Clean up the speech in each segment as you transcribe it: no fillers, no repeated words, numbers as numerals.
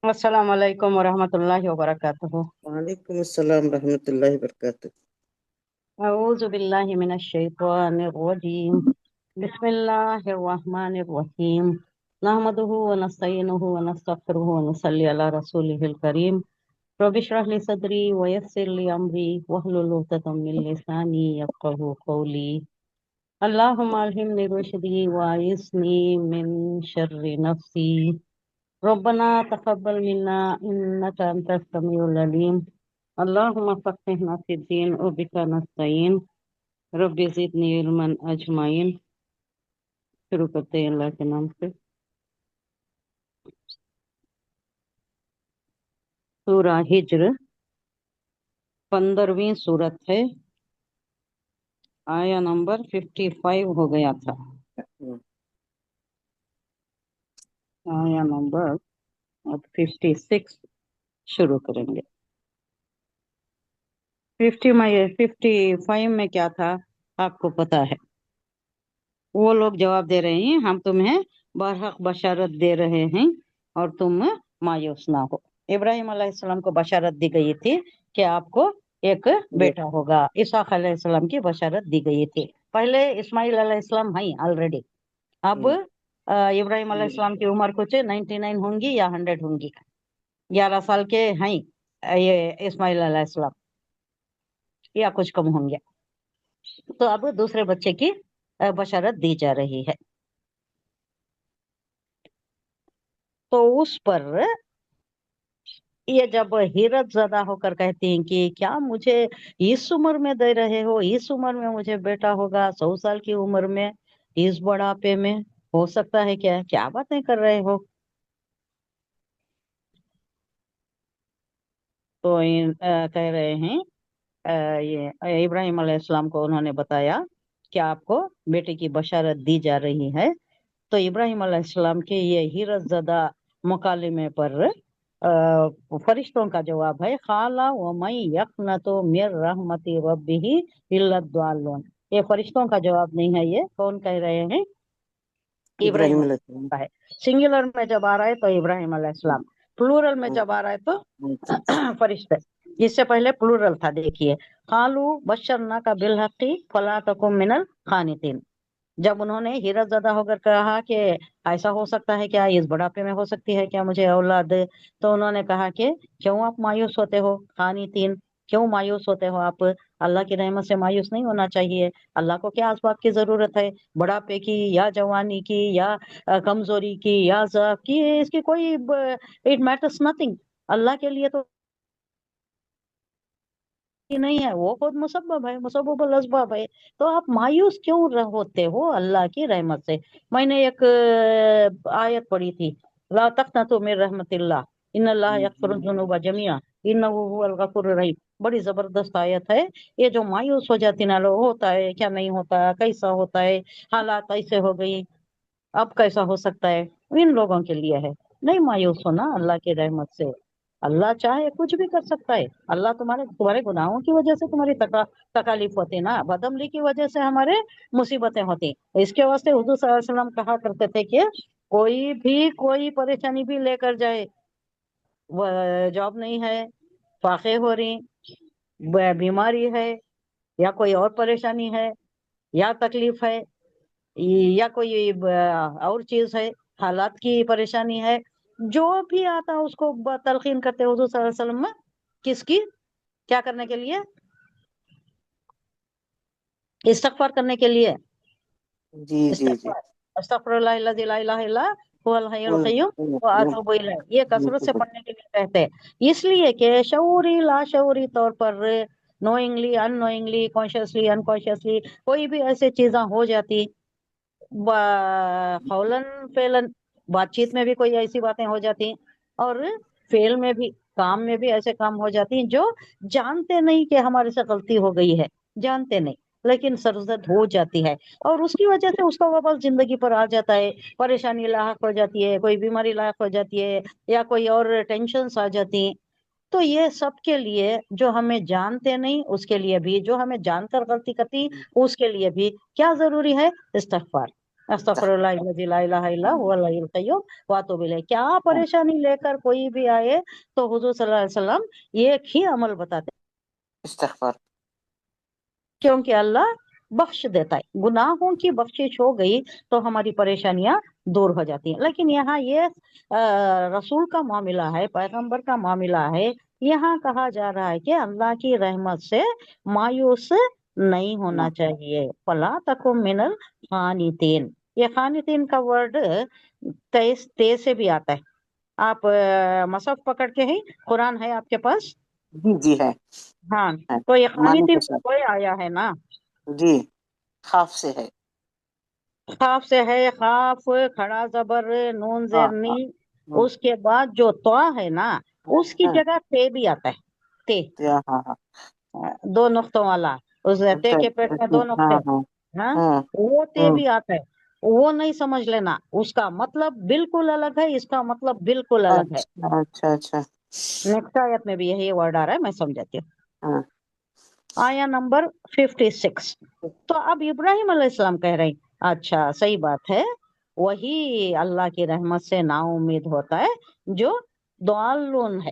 अस्सलाम वालेकुम वरहमतुल्लाहि वबरकातुहू। वालेकुम अस्सलाम रहमतुल्लाहि वबरकातुह। अऊज़ु बिल्लाहि मिनश शैतानिर रजीम। बिस्मिल्लाहिर रहमानिर रहीम। नहमदुहु व नस्तईनुहु व नस्तगफिरुहु व नुसल्ली अला रसूलिहिल करीम। रब्बि इश्रह ली सदरी व यस्सिर ली अमरी वहलुल उक़दतम मिन लिसानी यफ़क़हू क़ौली। अल्लाहुम्मा अल्हिमनी रुश्दी व अइज़नी मिन शर्रि नफ़्सी। रब्बना तक़ब्बल मिन्ना इन्नका अंतस समीउल अलीम। अल्लाहुम्मा फ़क़्हिना फ़िद्दीन व बिका नस्तईन। रब्बि ज़िदनी इल्मन अजमाइन। शुरू करते हैं अल्लाह के नाम से। सूरा हिज्र 15वीं सूरत है। आया नंबर 55 हो गया था। आया नंबर 56 शुरू करेंगे। 55 में क्या था आपको पता है। वो लोग जवाब दे रहे हैं, हम तुम्हें बरहक बशारत दे रहे हैं और तुम मायूस ना हो। इब्राहिम अलैहिस्सलाम को बशारत दी गई थी कि आपको एक बेटा होगा। इसहाक अलैहिस्सलाम की बशारत दी गई थी। पहले इस्माइल अलैहिस्सलाम है ऑलरेडी। अब इब्राहिम अलैहिस्सलाम की उम्र कुछ 99 होंगी या 100 होंगी। 11 साल के हैं ये इस्माइल अलैहिस्सलाम, या कुछ कम होंगे। तो अब दूसरे बच्चे की बशारत दी जा रही है। तो उस पर ये जब हिरत ज़दा होकर कहती हैं कि क्या मुझे इस उम्र में दे रहे हो, इस उम्र में मुझे बेटा होगा, 100 साल की उम्र में, इस बुढ़ापे में हो सकता है क्या, क्या बातें कर रहे हो। तो कह रहे हैं ये इब्राहिम अलैहिस्सलाम को उन्होंने बताया कि आपको बेटे की बशारत दी जा रही है। तो इब्राहिम अलैहिस्सलाम के ये हिरत ज़दा मुकालमे पर फरिश्तों का जवाब है, खाला व मई यक़नतु मिर रहमति रब्बिही इल्ला द्वाल्लून। ये फरिश्तों का जवाब नहीं है, ये कौन कह रहे हैं, इब्राहिम इब्राहिम अलैहिस्सलाम का है। सिंगुलर में जब आ रहा है तो इब्राहिम अलैहिस्सलाम, प्लूरल में जब आ रहा है तो फरिश्ते। इससे पहले प्लूरल था, देखिए, खालू बशरना का बिलहक़ी फला तकुम मिनल खानितीन। जब उन्होंने हीरत ज़दा होकर कहा कि ऐसा हो सकता है क्या, इस बुढ़ापे में हो सकती है क्या मुझे औलाद, तो उन्होंने कहा कि क्यों आप मायूस होते हो, खानी तीन, क्यों मायूस होते हो आप। अल्लाह की रहमत से मायूस नहीं होना चाहिए। अल्लाह को क्या असबाब की जरूरत है, बुढ़ापे की या जवानी की या कमजोरी की या ज़अफ़ की, इसकी कोई, इट मैटर्स नथिंग। अल्लाह के लिए तो नहीं है, वो खुद मुसब्बब है, मुसब्बबुल असबाब है। तो आप मायूस क्यों होते हो अल्लाह की रहमत से। मैंने एक आयत पढ़ी थी, ला तक़नतु मिन रहमतिल्लाह इन्नल्लाह यग़फ़िरुज़्ज़ुनूबा जमीआ इन्नहु हुवल गफ़ूरुर रहीम। बड़ी जबरदस्त आयत है। ये जो मायूस हो जाती ना लोग, होता है क्या, नहीं होता, कैसा होता है, हालात ऐसे हो गई, अब कैसा हो सकता है, इन लोगों के लिए है। नहीं मायूस होना अल्लाह की रहमत से। अल्लाह चाहे कुछ भी कर सकता है। अल्लाह तुम्हारे तुम्हारे गुनाहों की वजह से तुम्हारी तकालीफ होती ना, बदअमली की वजह से हमारे मुसीबतें होती। इसके वास्ते हुजूर सल्लल्लाहु अलैहि वसल्लम कहा करते थे कि कोई भी कोई परेशानी भी लेकर जाए, जॉब नहीं है, फाके हो रही, बीमारी है, या कोई और परेशानी है, या तकलीफ है, या कोई और चीज है, हालात की परेशानी है, जो भी आता है उसको तलकीन करते हैं हुजूर सल्लल्लाहु अलैहि वसल्लम में, किसकी, क्या करने के लिए, इस्तगफार करने के लिए। जी जी जी। इस्तगफार, अस्तगफिरुल्लाह अल्लज़ी ला इलाहा इल्ला हुवल हय्युल क़य्यूम व अतूबु इलैह, ये कसरत से पढ़ने के लिए कहते हैं। इसलिए कि शऊरी लाशऊरी तौर पर, नोइंगली अननोइंगली, कॉन्शियसली अनकॉन्शियसली, कोई भी ऐसे चीजें हो जाती, कौलन फेलन, बातचीत में भी कोई ऐसी बातें हो जाती, और फेल में भी, काम में भी ऐसे काम हो जाती हैं जो जानते नहीं कि हमारे से गलती हो गई है, जानते नहीं, लेकिन सरजद हो जाती है, और उसकी वजह से उसका वबाल जिंदगी पर आ जाता है। परेशानी लाहक हो जाती है, कोई बीमारी लाहक हो जाती है, या कोई और टेंशन आ जाती हैं। तो ये सब के लिए, जो हमें जानते नहीं उसके लिए भी, जो हमें जानकर गलती करती उसके लिए भी क्या जरूरी है, इस्तगफार। अस्तगफिरुल्लाह الذي لا इलाहा इल्ला हुवल हय्युल कय्यूम व अतूबु इलैह। क्या परेशानी लेकर कोई भी आए तो हुजूर सल्लल्लाहु अलैहि वसल्लम एक ही अमल बताते, इस्तगफार। क्योंकि अल्लाह बख्श देता है। गुनाहों की बख्शिश हो गई तो हमारी परेशानियां दूर हो जाती हैं। लेकिन यहाँ ये रसूल का मामला है, पैगंबर का मामला है। यहाँ कहा जा रहा है कि अल्लाह की रहमत से मायूस नहीं होना चाहिए। फला तकुम मिनल खानितीन, ये खानितीन का वर्ड तेज तेज से भी आता है। आप मसहफ पकड़ के ही, कुरान है आपके पास? जी जी है हाँ, है। तो ये मानी खानितीन के का साथ। कोई आया है ना, जी, खाफ से है। खाफ से है। खाफ खड़ा जबर नून हाँ जेरनी, हाँ। हम्म, उसके बाद जो त्वा है ना, उसकी हाँ जगह ते भी आता है। ते, हाँ हाँ। दो नुक्तों वाला, उस ते के पेट में दो नुक्ते। हाँ हाँ। हाँ, हम्म वो ते हम्म। भी आता है। वो नहीं समझ लेना, उसका मतलब बिल्कुल अलग है, इसका मतलब बिल्कुल अलग है। अच्छा अच्छा अच्छा। नेक्स्ट आयत में भी यही वर्ड आ रहा है, मैं समझाती हूँ। हाँ आया नंबर 56। तो अब इब्राहिम अलैहिस्सलाम कह रहे हैं, अच्छा सही बात है, वही अल्लाह की रहमत से नाउम्मीद होता है जो दाल्लुन है।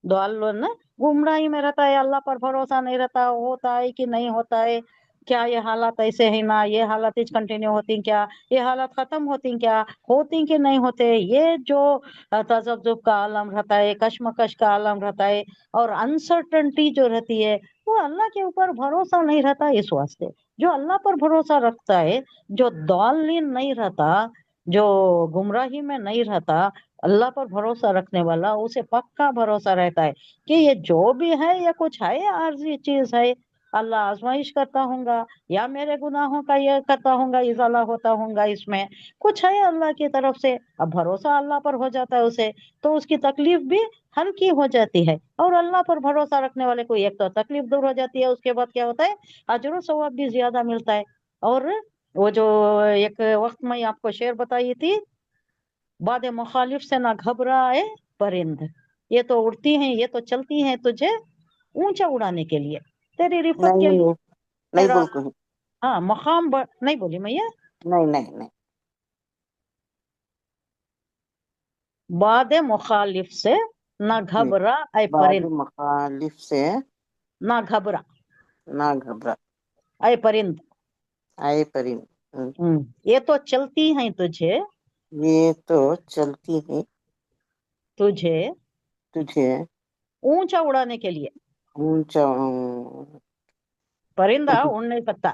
दाल्लुन गुमराही में रहता है, अल्लाह पर भरोसा नहीं रहता, होता है कि नहीं होता है, क्या ये हालात ऐसे है ना, ये हालात कंटिन्यू होती क्या, ये हालात खत्म होती क्या, होती कि नहीं होते, ये जो तजब्जुब का आलम रहता है, कश्मकश का आलम रहता है, और अनसर्टनिटी जो रहती है, वो अल्लाह के ऊपर भरोसा नहीं रहता। इस वास्ते जो अल्लाह पर भरोसा रखता है, जो दालिन नहीं रहता, जो गुमराही में नहीं रहता, अल्लाह पर भरोसा रखने वाला, उसे पक्का भरोसा रहता है कि ये जो भी है ये कुछ है, ये आर्जी चीज है, अल्लाह आजमाइश करता होगा, या मेरे गुनाहों का ये करता होगा, इजाला होता होगा, इसमें कुछ है अल्लाह की तरफ से। अब भरोसा अल्लाह पर हो जाता है उसे, तो उसकी तकलीफ भी हल्की हो जाती है। और अल्लाह पर भरोसा रखने वाले को एक तो तकलीफ दूर हो जाती है, उसके बाद क्या होता है, अजर सवाब भी ज्यादा मिलता है। और वो जो एक वक्त में आपको शेर बताई थी, बाद मुखालिफ से ना घबराए परिंद, ये तो उड़ती हैं, ये तो चलती हैं तुझे ऊंचा उड़ाने के लिए, तेरी रिफत के लिए, नहीं नहीं तेरा, बिल्कुल हाँ मकाम नहीं बोली मैं ये, नहीं नहीं नहीं। बाद मुखालिफ से ना जी, घबरा ऐ बाद परिंद, मुखालिफ से ना घबरा ना घबरा ऐ परिंद। आए परिंद। ये तो चलती हैं तुझे, ये तो चलती है तुझे तुझे ऊंचा उड़ाने के लिए। ऊंचा। परिंदा उड़ नहीं सकता,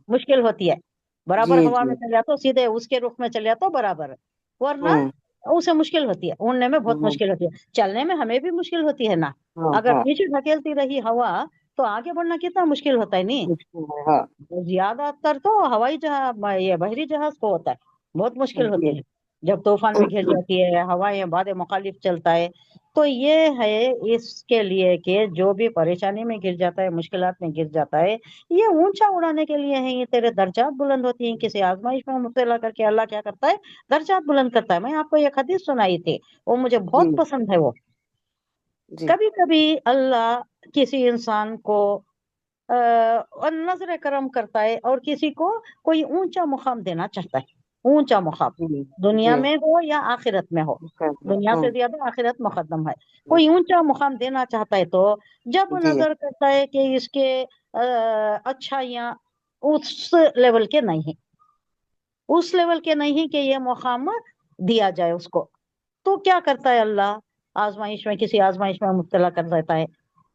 मुश्किल होती है। जी बराबर हवा में जी। चल जाए तो सीधे उसके रुख में चल जाए तो बराबर, वरना हम्म उसे मुश्किल होती है, उड़ने में बहुत हम्म, मुश्किल होती है। चलने में हमें भी मुश्किल होती है ना, हाँ अगर हाँ। पीछे ढकेलती रही हवा तो आगे बढ़ना कितना मुश्किल होता है। नहीं, मुश्किल है, हाँ। ज्यादातर तो हवाई जहाज, ये बहरी जहाज को होता है, बहुत मुश्किल जी। होती है जब तूफान में घिर जाती है, हवाएं बाद मुखालिफ चलता है। तो ये है इसके लिए कि जो भी परेशानी में गिर जाता है, मुश्किलात में गिर जाता है, ये ऊंचा उड़ाने के लिए है, ये तेरे दर्जात बुलंद होती हैं। किसी आजमाइश में मुब्तला करके अल्लाह क्या करता है, दर्जात बुलंद करता है। मैं आपको एक हदीस सुनाई थी, वो मुझे बहुत जी पसंद है। वो जी कभी कभी अल्लाह किसी इंसान को और नजर करम करता है, और किसी को कोई ऊंचा मुकाम देना चाहता है। ऊंचा मुकाम, जी दुनिया जी। में हो या आखिरत में हो, दुनिया से ज्यादा आखिरत मुकद्दम है। कोई ऊंचा मुकाम देना चाहता है तो जब वो जी नजर करता है कि इसके अच्छाइयाँ उस लेवल के नहीं है, उस लेवल के नहीं कि ये मुकाम दिया जाए उसको, तो क्या करता है अल्लाह, आजमाइश में, किसी आजमाइश में मुब्तला कर देता है,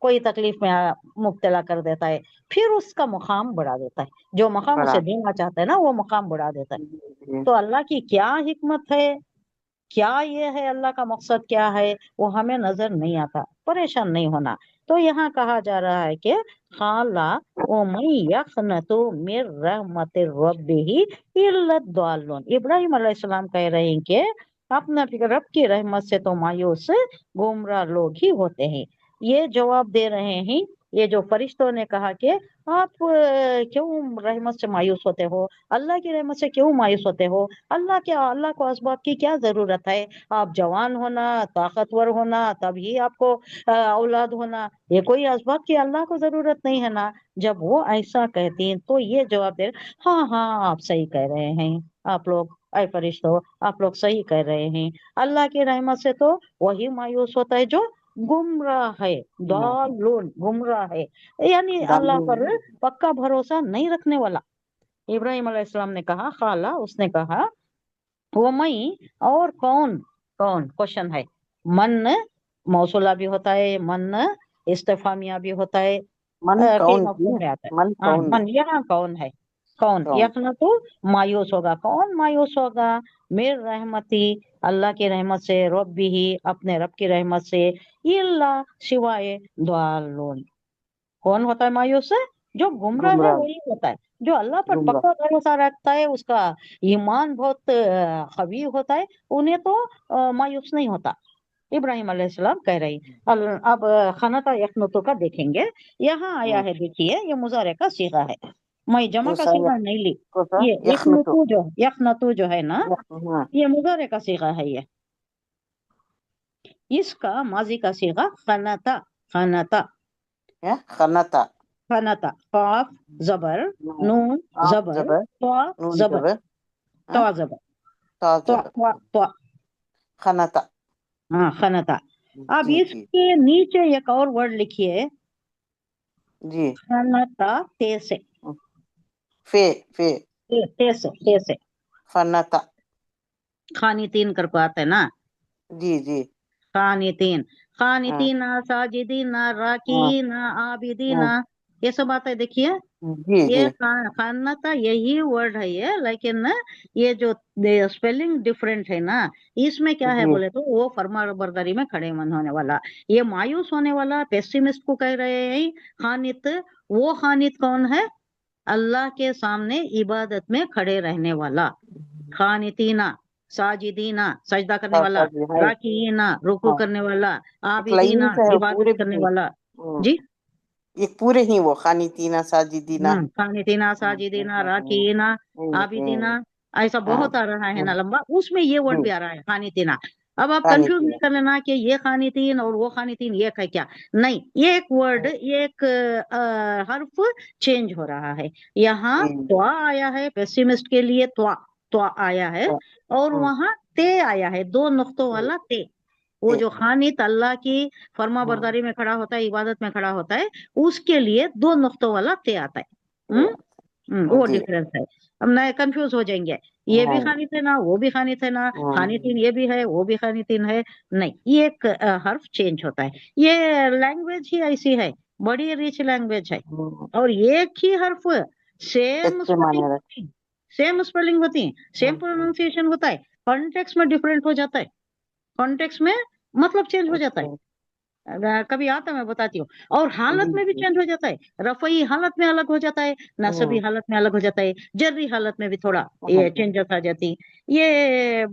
कोई तकलीफ में मुब्तला कर देता है, फिर उसका मुकाम बढ़ा देता है। जो मुकाम बड़ा। उसे देना चाहता है ना, वो मुकाम बढ़ा देता है। जी जी। तो अल्लाह की क्या हिकमत है, क्या ये है, अल्लाह का मकसद क्या है, वो हमें नजर नहीं आता। परेशान नहीं होना। तो यहाँ कहा जा रहा है कि खाला ओ मई यखनतु मिर रहमत रब्बिही इल्ला दाल्लून। इब्राहिम अलैहिस्सलाम कह रहे हैं कि अपना रब की रहमत से तो मायूस गुमराह लोग ही होते हैं। ये जवाब दे रहे हैं ये जो फरिश्तों ने कहा कि आप क्यों रहमत से मायूस होते हो, अल्लाह की रहमत से क्यों मायूस होते हो, अल्लाह को असबाब की क्या जरूरत है, आप जवान होना, ताकतवर होना, तभी आपको औलाद होना, ये कोई असबाब की अल्लाह को जरूरत नहीं है ना। जब वो ऐसा कहती हैं तो ये जवाब दे, हाँ हाँ आप सही कह रहे हैं, आप लोग ऐ फरिश्तों आप लोग सही कह रहे हैं, अल्लाह की रहमत से तो वही मायूस होता है जो गुमराह है, दालून गुमराह है, यानी अल्लाह पर दालून। पक्का भरोसा नहीं रखने वाला। इब्राहिम अलैहिस्सलाम ने कहा, खाला उसने कहा, वो मई और कौन, कौन क्वेश्चन है, मन मौसूला भी होता है, मन इस्तेफामिया भी होता है, मन कई कौन मौसम किया? में आता है। मन हाँ कौन है? मन, यहाँ कौन है, कौन कौन? यखना तो मायूस होगा, कौन मायूस होगा, मेर रहमती अल्लाह की रहमत से, रब्बी ही अपने रब की रहमत से, इल्ला सिवाय दालून, कौन होता है मायूस है, जो गुमराह है गुमराह। वही होता है, जो अल्लाह पर गुमराह। पक्का भरोसा रखता है, उसका ईमान बहुत कवी होता है, उन्हें तो मायूस नहीं होता। इब्राहिम अलैहिस्सलाम कह रही। अब खनता यखनुतु का देखेंगे, यहाँ आया है, देखिए ये मुजारे का सीगा है, मैं जमा का कैसा सीगा नहीं ली, कैसा ये यखन तो? यखनतु जो है ना, हाँ। ये मुजारे का सीगा है ये, इसका माजी का सीगा खनता, खनता, क्या? खनता। खनता, काफ जबर, हाँ। नून आप जबर, जबर। त्वा नून जबर, जबर। हाँ। त्वा जबर, ता त्वा जबर। त्वा त्वा, खनता। हाँ खनता। अब जी जी इसके नीचे एक और वर्ड लिखिए, जी। खनता ते से, फे फे। ते से, फनता। खानी तीन कर पाते हैं ना, जी जी। खानितीन, हाँ खानितीना, साजिदीना, हाँ राकीना, आबिदीना, हाँ। ये सब बातें देखिए। जी जी। ये खाना था यही वर्ड है ये, लेकिन ना ये जो स्पेलिंग डिफरेंट है ना, इसमें क्या है जी बोले तो वो फर्मा बरदारी में खड़े मन होने वाला, ये मायूस होने वाला पेसिमिस्ट को कह रहे हैं खानित। वो खानित कौन है, अल्लाह के सामने इबादत में खड़े रहने वाला, खानितीना, साजिदीना सजदा करने वाला, जी है। राकीना रुकू हाँ। करने वाला, एक लाइन आबिदीना से है इबादत पूरे करने भी। वाला। हम्म, जी, एक पूरे ही वो खानीतीना साजिदीना। खानितीना, हम्म, साजिदीना, हम्म, हम्म, राकीना, हम्म, आबिदीना, ऐसा हाँ। बहुत आ रहा है ना हम्म, लंबा, उसमें ये वर्ड जी। भी आ रहा है खानितीना। अब आप कंफ्यूज खानीतीना। नहीं कर लेना कि ये खानितीन और वो खानितीन एक है क्या, नहीं, ये एक वर्ड, ये एक हर्फ चेंज हो रहा है। यहाँ जी। त्वा आया है पेसिमिस्ट के लिए, त्वा, त्वा आया है, हाँ, और हाँ, वहां ते आया है, दो नुक्तों जी, वाला ते। वो जी, जो खानित अल्लाह की फर्मा हाँ, बरदारी में खड़ा होता है, इबादत में खड़ा होता है, उसके लिए दो नुक्तों वाला ते आता है। जी, वो जी, डिफरेंस है। अब नए कंफ्यूज हो जाएंगे, ये भी नहीं, खानी थे ना, वो भी खानी थे ना, खानी हाँ, तीन ये भी है वो भी खानी तीन है, नहीं, ये एक हर्फ चेंज होता है। ये लैंग्वेज ही ऐसी है, बड़ी रिच लैंग्वेज है, हाँ, और एक ही हर्फ सेम कच्चे स्पेलिंग माने रख। होती है, सेम स्पेलिंग होती है, सेम प्रोनाउंसिएशन होता है, कॉन्टेक्स्ट में डिफरेंट हो जाता है, कॉन्टेक्स्ट में मतलब चेंज हो जाता है। अच्छा। कभी आता है मैं बताती हूँ, और हालत जी में भी जी। चेंज हो जाता है, रफई हालत में अलग हो जाता है, नसबी हम्म, हालत में अलग हो जाता है, जर्री हालत में भी थोड़ा हाँ ये जी। चेंजेस आ जाती। ये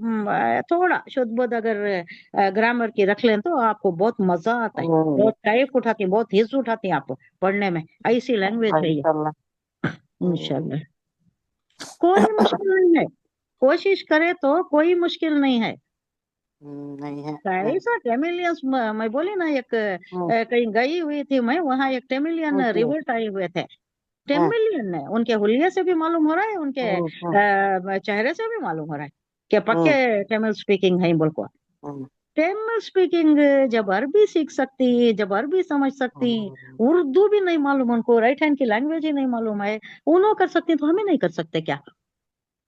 थोड़ा शुद्ध बुद्ध अगर ग्रामर की रख लें तो आपको बहुत मजा आता है, बहुत कैफ उठाती है, बहुत हिस्स उठाती है आप पढ़ने में, ऐसी लैंग्वेज है ये। इंशाल्लाह। हम्म, इंशाल्लाह कोई मुश्किल नहीं है, कोशिश करे तो कोई मुश्किल नहीं है। नहीं है, नहीं। ऐसा टेमिलियंस, मैं बोली ना एक हम्म, कहीं गई हुई थी मैं, वहां एक टेमिलियन जी। रिवर्ट आए हुए थे, हाँ, टेमिलियन है, उनके हुलिये से भी मालूम हो रहा है, उनके हम्म, चेहरे से भी मालूम हो रहा है कि हम्म, पक्के टेमिल स्पीकिंग है बोल को। हम्म, टेमिल स्पीकिंग, जब अरबी सीख सकती, जब अरबी समझ सकती, हम्म, उर्दू भी नहीं मालूम उनको, राइट हैंड की लैंग्वेज ही नहीं मालूम है, उन्हों कर सकती तो हमें नहीं कर सकते क्या।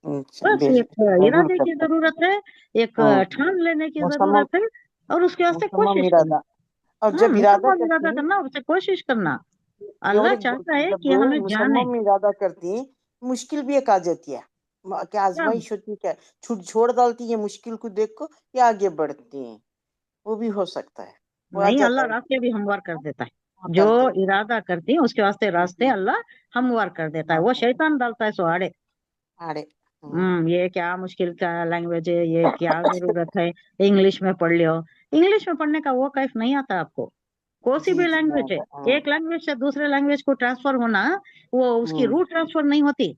अच्छा, बस बेशक। एक जरूर इरादे कर की सकते। जरूरत है, एक हम्म, ठान लेने की मुसम्मम। जरूरत है, और उसके वास्ते मुसम्मम कोशिश करना। इरादा। और जब इरादा मुसलमान इरादा करती, करना, उससे कोशिश करना, ये और अल्लाह एक चाहता है जब कि हमें जाने। मुसम्मम इरादा करती, मुश्किल भी एक आ जाती है। क्या क्या, आजमाइश होती है, क्या छोड़ डालती है मुश्किल को देख को, या आगे बढ़ती हैं। वो भी हो सकता है। वो आ नहीं, जाता अल्लाह है। रास्ते भी हमवार कर देता है, हाँ, जो कर देता इरादा करती है उसके वास्ते रास्ते है। अल्लाह हमवार कर देता है, हाँ, वो शैतान डालता है सो आड़े। आड़े। हम्म, ये क्या मुश्किल का लैंग्वेज है, ये क्या जरूरत है, इंग्लिश में पढ़ लियो, इंग्लिश में पढ़ने का वो कैफ नहीं आता आपको, कौन सी जी भी जी लैंग्वेज है, हाँ, एक लैंग्वेज से दूसरे लैंग्वेज को ट्रांसफर होना, वो उसकी हम्म, रूट ट्रांसफर नहीं होती,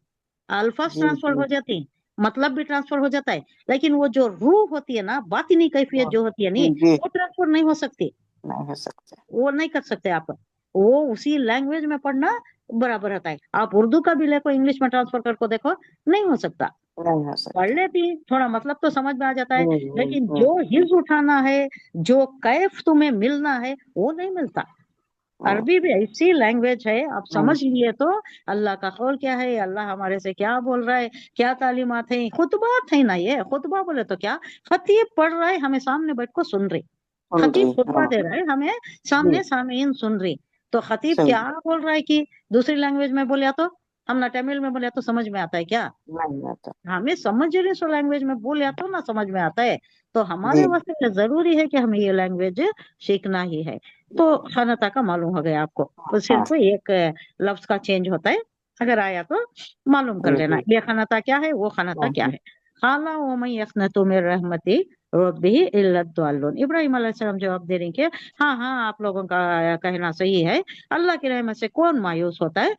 अल्फाज जी ट्रांसफर जी हो जाती, मतलब भी ट्रांसफर हो जाता है, लेकिन वो जो रूह होती है ना, बातिनी कैफियत हाँ, जो होती है नहीं, जी वो ट्रांसफर नहीं हो सकती, नहीं हो सकते। वो नहीं कर सकते आप। वो उसी लैंग्वेज में पढ़ना बराबर होता है। आप उर्दू का भी लेको इंग्लिश में ट्रांसफर करके देखो, नहीं हो सकता। नहीं हो पढ़ सकते। लेती, थोड़ा मतलब तो समझ में आ जाता है, लेकिन हम्म, जो हिज उठाना है, जो कैफ तुम्हें मिलना है, वो नहीं मिलता। हम्म, अरबी भी ऐसी लैंग्वेज है, आप हम्म, समझ लिए तो अल्लाह का कौल क्या है, अल्लाह हमारे से क्या बोल रहा है, क्या तालीमात है, खुतबात है ना, ये खुतबा बोले तो क्या, खतीब पढ़ रहा है, हमें सामने बैठ को सुन रही, सुन खतीब रही खुतबा हाँ। दे रहा है, हमें जी सामने सामीन सुन रही। तो खतीब सुन क्या बोल रहा है कि दूसरी लैंग्वेज में बोलिया तो, हम ना तमिल में बोलिया तो समझ में आता है क्या, नहीं आता। हमें समझ रही सो लैंग्वेज में बोलिया तो ना समझ में आता है। तो हमारे जी वास्ते जरूरी है कि हमें ये लैंग्वेज सीखना ही है। तो खानाता का मालूम हो गया आपको, तो हाँ, सिर्फ एक लफ्ज का चेंज होता है, अगर आया तो मालूम कर जी लेना, जी ये खानाता क्या है, वो खानाता क्या हाँ, है। खाला वो मैं यखनतु मिन रहमती रब्बिही इल्ला द्वाल्लून, इब्राहिम अलैहिस्सलाम जवाब दे रही कि हाँ हाँ, आप लोगों का कहना सही है, अल्लाह की रहमत से कौन मायूस होता है,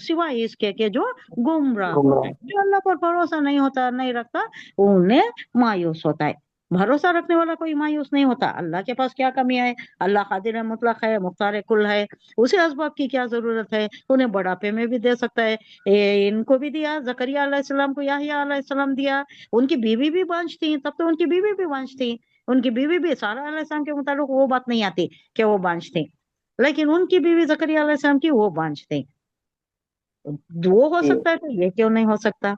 सिवाय इसके कि जो गुमराह होता गुमराह। है, जो अल्लाह पर भरोसा नहीं होता, नहीं रखता, उन्हें मायूस होता है। भरोसा रखने वाला कोई मायूस नहीं होता। अल्लाह के पास क्या कमियां है, अल्लाह कादिर है, मुतलक है, मुख्तार कुल है, उसे असबाब की क्या जरूरत है, उन्हें बुढ़ापे में भी दे सकता है। इनको भी दिया, जकरिया अलैहिस्सलाम को याहिया अलैहिस्सलाम दिया, उनकी बीवी भी बांझ थी, तब तो उनकी बीवी भी बांझ थी, उनकी बीवी भी सारा अलैहिस्सलाम के मुताबिक वो बात नहीं आती कि वो बांझ थी, लेकिन उनकी बीवी जकरिया अलैहिस्सलाम की वो बांझ थी। वो हो जी सकता है तो ये क्यों नहीं हो सकता।